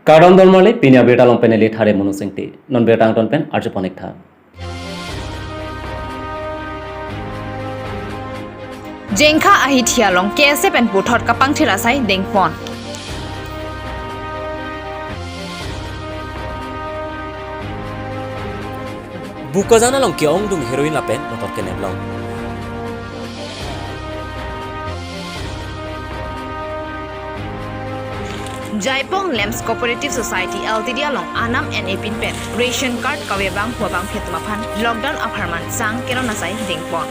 Kardon dolmali pinya beta long peneli thare monusingti non beta ang ton pen arjuponik tha. Jengkha ahi thialong kese pen puthot kapang thirasai dengpon. Buka jana long kiong dung heroin lapen motor ke neblong. Jaipong Lamps Cooperative Society Ltd along Anam and Epin Pen ration card kawebang huabang phetumaphan lockdown apartment sang keronasai dengpon.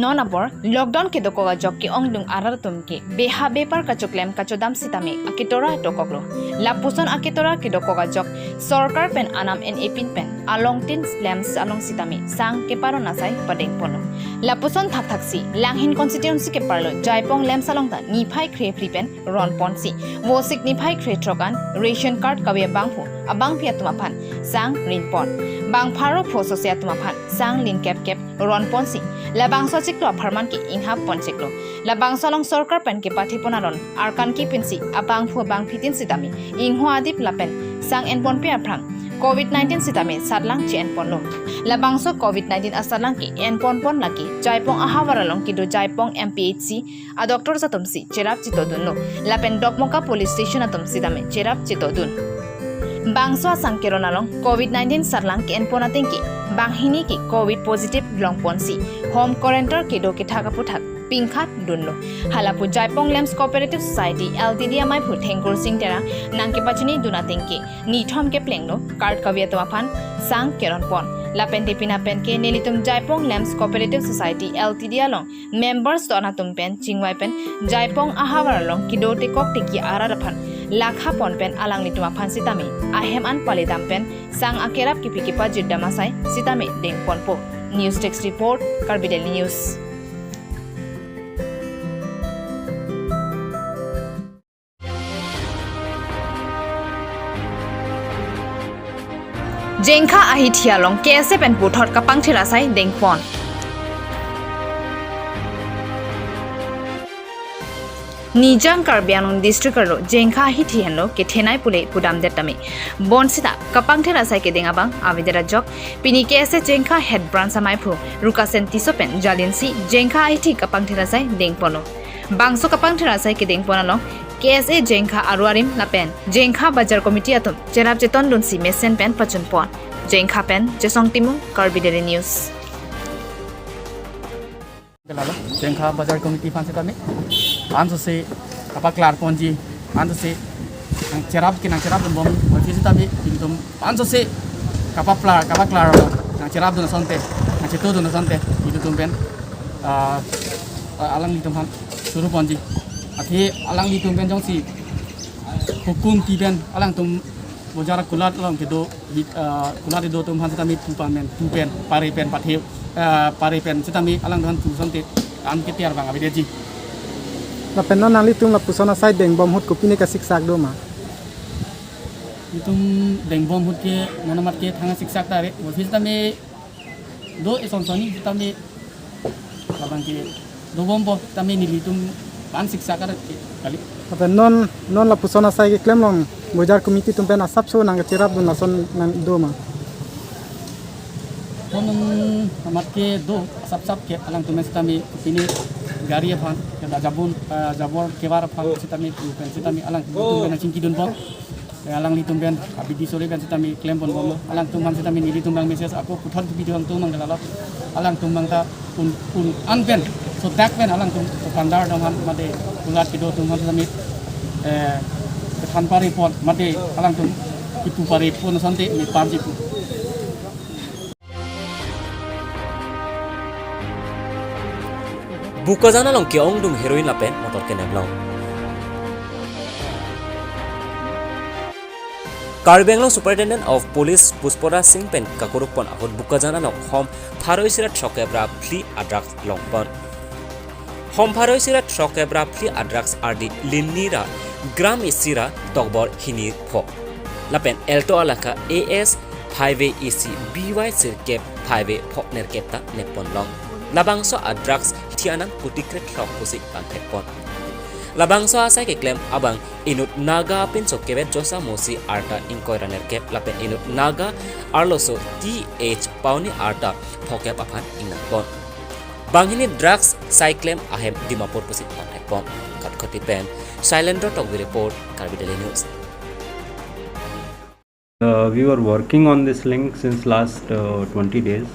Nonabor lockdown ke dokoga jok ki ongdung arar tumki beha bepar kachoklem kachodam sitame akitora tokoglo lapuson akitora ke dokoga jok sarkar pen anam en epin pen along tin slams along sitame sang ke paro nasai padeng pono lapuson thak thaksi langhin constituency ke parlo jaipong lem salong ta ni phai khre phri pen ron ponsi wo sik ni phai khre trokan ration card kawe bangphu abang phia tumaphan sang rin pon bang pharo phoso sia tumaphan sang lin kep kep ron ponsi labang so chiklo apartment ki inghap pon chiklo labang solong sarkar pen ke pathi ponaron arkan ki pinsi abang phu bang phitin sitami ingho adip lapen sang en pon pe aprang COVID-19 sitame satlang chi en pon lo labang so COVID-19 asalang ki en pon laki jaipong ahawaralong ki do jaipong MPHC a doctor satumsi cherap chitodun lo lapen dokmoka police station atum sitame cherap chitodun bangso sangkeronalong COVID-19 sarlang ki en pon atingki banghini ki COVID positive long ponsi home quarantine ke do ke thaka puthak pingkhat dunlo halapu jaipong lamps cooperative society ltd amai phu thengkur sing tera nangke pachini dunatingki nithom ke plengno card kawiato afan sang keron pon lapen depina pen ke nelitum jaipong lamps cooperative society ltd along members to anatum pen chingwai pen jaipong ahawar along ki do te kok tiki araraphan lakha pon pen alang lituma phan sitame ahem an palidam pen sang akerap ki pikipa jiddamasai sitame deng ponpo news text report Karbidel news. Jengkha ahi thialong kese pen puthot kapang thirasai dengpon. Nijang Karbianong district ro Jengkha ahi thianlo ke thenai pule pudam detame bonsita kapang thirasai ke dengabang avidera jok pini kese Jengkha head branch amai phu rukasen tisopen jalinsi Jengkha ahi thi kapang thirasai dengpono bangso kapang thirasai ke dengponalo KSA Jengkha Aruarim Lapen Jengkha Bajar Committee atum Cherap Cheton Lunsi Mesen Pen Pachun Pon Jengkha Pen Jesong Timu Karbidel News. Jengkha Bajar Committee Fansi Tami Anso se Kapaklar Ponji Anso se Cherap Kinang Cherap Bom Ofisi Tami Intum Anso se Kapaklar Nang Cherap Duna Sonte Nang Cheto Duna Sonte Itu Tumpen Alang Litum Han Suru Ponji Aki alang di tumpen jong si hukum kiben alang tum bojara kulat alang kedo kulat do tum han setami tupamen tupen pare pen pathe pare pen setami alang dan tu sonte am ketiar bang abedeji la penno nali tum la pusona sai deng bom hut kupini ka siksak do ma itum deng bom hut ke monamat ke thanga siksak tare office tami do esonsoni tami labang ke do bom bo tami ni litum pan siksa kar kali apa non la pusona sai ke klem long bojar committee tumpen asap so nang cherap dun nason nang do ma konum amat ke do sap ke alang tumen sitami pini gari aphan ke jabor kebar aphan sitami pen sitami alang tumben cingki dun pon alang li tumben abidi sore pen sitami klem pon bom alang tumban sitami ni tumbang message aku puthon video tumang dalala alang tumbang ta un anpen so tak pen alang tum pandar daman mate kulat kido tum han sami tanpa report mate alang tum ipu pare pon sante mi parji pu Buka jana long kiong dung heroin lapen motor ke neblong. Karbi Anglong Superintendent of Police Puspora Singh Pen Kakurupon akut buka jana long hom tharoi sirat shokebra pli adrak longpon hom tharoi sirat shokebra pli adrak ardi linnira gram isira togbor hinir pho lapen elto alaka AS 5 EC BY sirkep 5 pho nerketa nepon long labangso adrak thianam kutikret thok kusik pangthekpon labangso asai ke klem abang inut naga pin so kebet josa mosi arta inkoiraner kep lapen inut naga arloso th pauni arta phokep aphan inakon banghini drugs cyclem ahem dimapur pusit panekpon katkoti pen silent talk report Karbi Daily News. We were working on this link since last 20 days.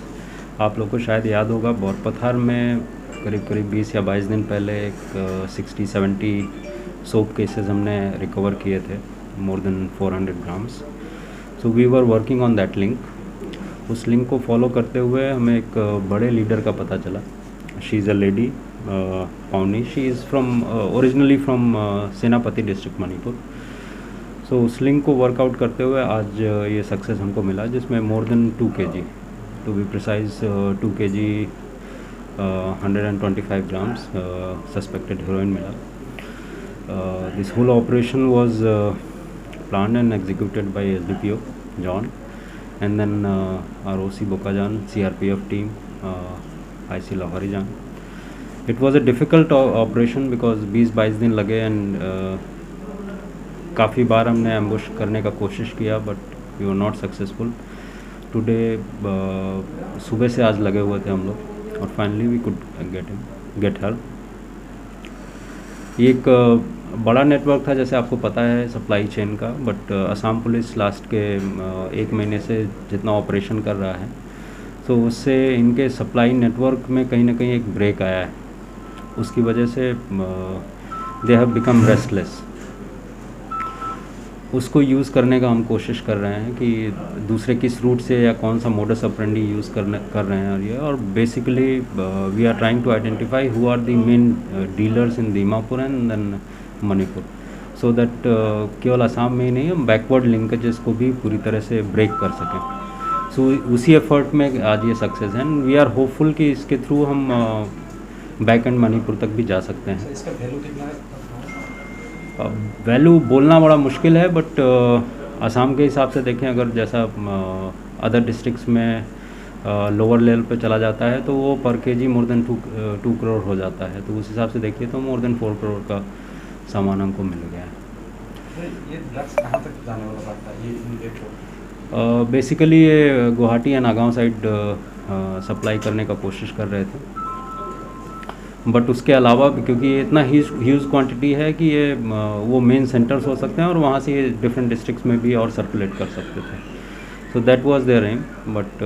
आप लोग को शायद याद होगा बोरपथार में करीब 20 या 22 दिन पहले एक 60-70 सोप केसेस हमने रिकवर किए थे, more than 400 grams. So we were working on that link. उस लिंक को फॉलो करते हुए हमें एक बड़े लीडर का पता चला. She is a lady Pauni. She is from originally from Senapati district Manipur. So उस लिंक को वर्कआउट करते हुए आज ये सक्सेस हमको मिला, जिसमें more than 2 kg, to be precise 2 kg 125 grams suspected heroin मिला. This whole operation was planned and executed by SDPO John, and then our OC Bokajan, CRPF team, IC Laharijan. It was a difficult operation because 20-22 दिन लगे and काफ़ी बार हमने ambush करने का कोशिश किया, but we were not successful. Today सुबह से आज लगे हुए थे हम लोग, और finally we could get her. ये एक बड़ा नेटवर्क था, जैसे आपको पता है, सप्लाई चेन का. बट असम पुलिस लास्ट के 1 महीने से जितना ऑपरेशन कर रहा है, तो उससे इनके सप्लाई नेटवर्क में कहीं ना कहीं एक ब्रेक आया है. उसकी वजह से दे हैव बिकम रेस्टलेस. उसको यूज़ करने का हम कोशिश कर रहे हैं कि दूसरे किस रूट से या कौन सा मोडस ऑपरेंडी यूज़ कर रहे हैं. और ये, और basically we are trying to identify who are the main dealers in Dimapur and then Manipur, so that केवल असम में ही नहीं, हम बैकवर्ड लिंकेजेस को भी पूरी तरह से ब्रेक कर सकें. सो उसी एफर्ट में आज ये सक्सेस है. वी आर होपफुल कि इसके थ्रू हम बैक एंड मणिपुर तक भी जा सकते हैं. इसका वैल्यू कितना है? वैल्यू बोलना बड़ा मुश्किल है, बट असम के हिसाब से देखें, अगर जैसा अदर डिस्ट्रिक्ट्स में लोअर लेवल पे चला जाता है, तो वो पर केजी मोर देन 2 करोड़ हो जाता है. तो उस हिसाब से देखिए तो मोर देन 4 करोड़ का सामान हमको मिल गया है. ये ड्रग्स कहाँ तक जाने वाला पड़ता है? ये बेसिकली ये गुवाहाटी या नागांव साइड सप्लाई करने का कोशिश कर रहे थे. बट उसके अलावा भी, क्योंकि ये इतना ह्यूज क्वांटिटी है कि ये वो मेन सेंटर्स हो सकते हैं, और वहाँ से ये डिफरेंट डिस्ट्रिक्ट्स में भी और सर्कुलेट कर सकते थे. So that was there um, but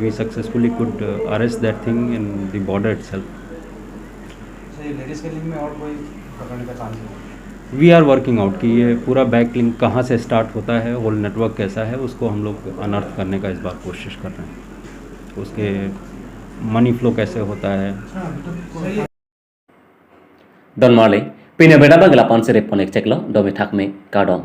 we successfully could arrest that thing in the border itself. ये लेडीज़ के लिंक में और कोई पकड़ने का चांस है? वी आर वर्किंग आउट कि ये पूरा बैक लिंक कहाँ से स्टार्ट होता है, होल नेटवर्क कैसा है, उसको हम लोग अनर्थ करने का इस बार कोशिश कर रहे हैं. उसके मनी फ्लो कैसे होता है. Don Marley, pina beda bagla pan sere ponek ceklo, domi thak me kardong.